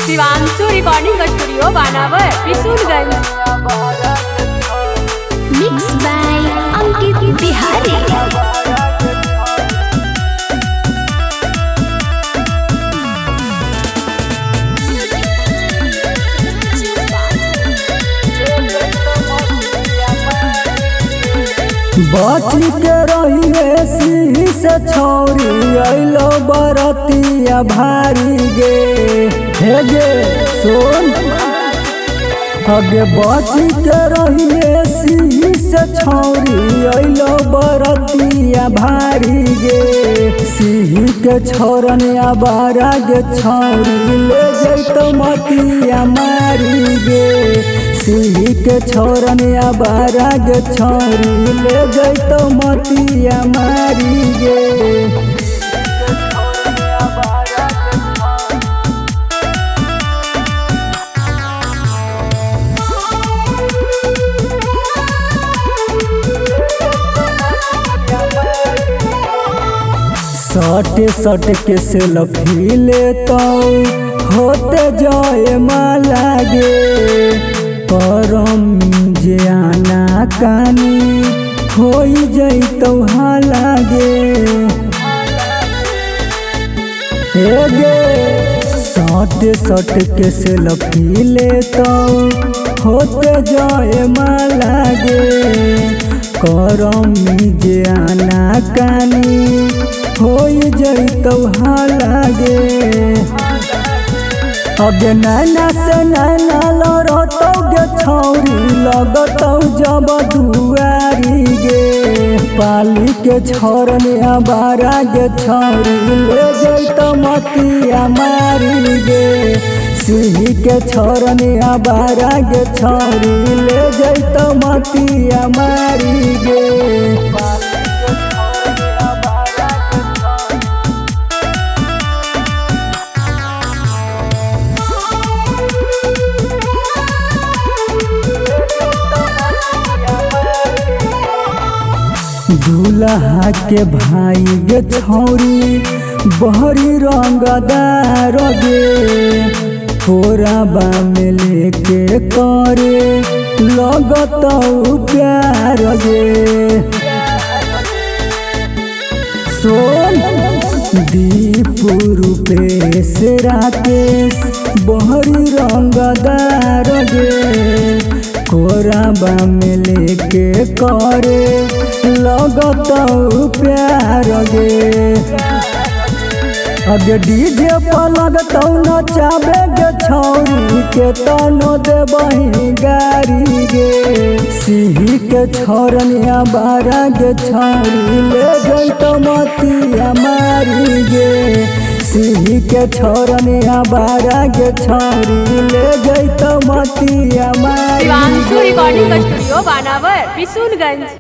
Shivanshu recording studio बानावर Kishunganj. Mix by Ankit Bihari. बची के रहिए सिंह से छौरी अइलो बरतिया भारी हे गे सुन अगे बची के रहिए सिंह से छौरी अइलो बरतिया भारी सिंह के छोरनिया बारा गे छौरी ले जैतो मतिया मारी सिंह के छोरनिया बारा गे छौरी ले जैतो मतिया मारी सट के सेल्फी लेता होते जाए माला करम जे आना कानी होई जैतो हालागे सट के सेल्फी लेता होते जाए माला करम जे आना कानी होई जैतो हालागे अगे नैना से नैना लड़तौ गे छौरी लगतौ जब दुआरी पाली के छोरनिया बारा गे छौरी ले जैतो मतिया मारी सिंह के छोरनिया बारा गे छौरी ले जैतो मतिया मारी दूल्हा के भाई गे छौरी बहरी रंगदार कोराबा में लेके करे लगतौ प्यार सोन दीपू रूपेश राकेश बहरी रंगदार कोराबा में लेके करे लगतौ प्यार अगे डीजे पर लगतौ नचाबे गे छौरी के तनो देबही गारी सिंह के छोरनिया बारा गे छौरी ले जैतो मतिया मारी सिंह के छोरनिया बारा गे छौरी ले जैतो मतिया मारी। शिवांशु रिकॉर्डिंग स्टूडियो बानावर किशुनगंज।